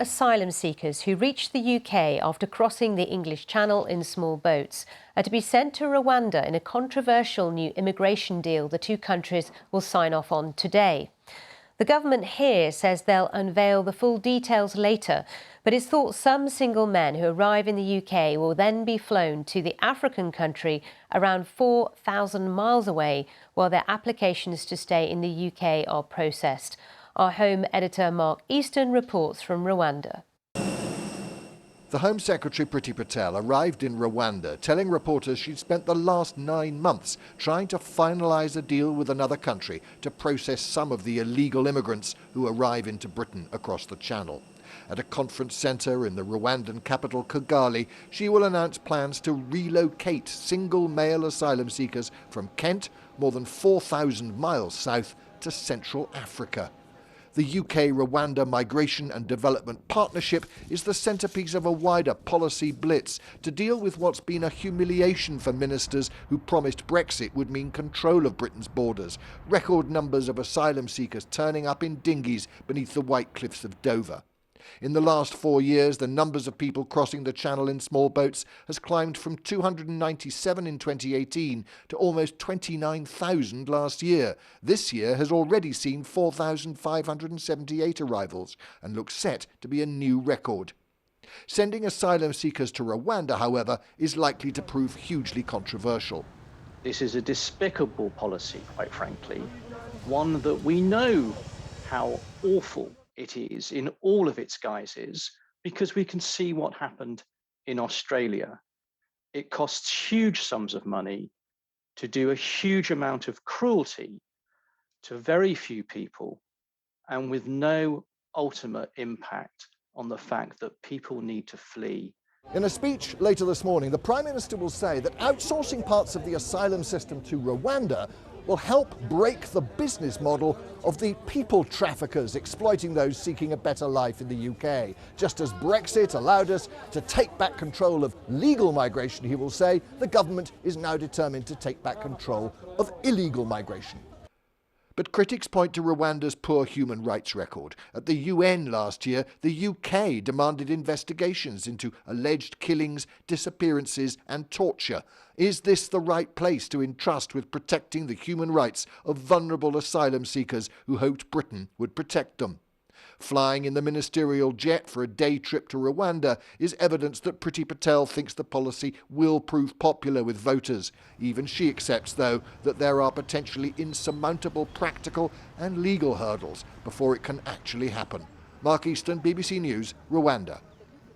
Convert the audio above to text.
asylum seekers who reached the UK after crossing the English Channel in small boats are to be sent to Rwanda in a controversial new immigration deal the two countries will sign off on today. The government here says they'll unveil the full details later, but it's thought some single men who arrive in the UK will then be flown to the African country around 4,000 miles away while their applications to stay in the UK are processed. Our Home editor Mark Easton reports from Rwanda. The Home Secretary Priti Patel arrived in Rwanda, telling reporters she'd spent the last 9 months trying to finalise a deal with another country to process some of the illegal immigrants who arrive into Britain across the Channel. At a conference centre in the Rwandan capital Kigali, she will announce plans to relocate single male asylum seekers from Kent, more than 4,000 miles south, to Central Africa. The UK-Rwanda Migration and Development Partnership is the centrepiece of a wider policy blitz to deal with what's been a humiliation for ministers who promised Brexit would mean control of Britain's borders, record numbers of asylum seekers turning up in dinghies beneath the white cliffs of Dover. In the last 4 years, the numbers of people crossing the Channel in small boats has climbed from 297 in 2018 to almost 29,000 last year. This year has already seen 4,578 arrivals and looks set to be a new record. Sending asylum seekers to Rwanda, however, is likely to prove hugely controversial. This is a despicable policy, quite frankly, one that we know how awful it is in all of its guises, because we can see what happened in Australia. It costs huge sums of money to do a huge amount of cruelty to very few people, and with no ultimate impact on the fact that people need to flee. In a speech later this morning, the Prime Minister will say that outsourcing parts of the asylum system to Rwanda will help break the business model of the people traffickers exploiting those seeking a better life in the UK. Just as Brexit allowed us to take back control of legal migration, he will say, the government is now determined to take back control of illegal migration. But critics point to Rwanda's poor human rights record. At the UN last year, the UK demanded investigations into alleged killings, disappearances and torture. Is this the right place to entrust with protecting the human rights of vulnerable asylum seekers who hoped Britain would protect them? Flying in the ministerial jet for a day trip to Rwanda is evidence that Priti Patel thinks the policy will prove popular with voters. Even she accepts, though, that there are potentially insurmountable practical and legal hurdles before it can actually happen. Mark Easton, BBC News, Rwanda.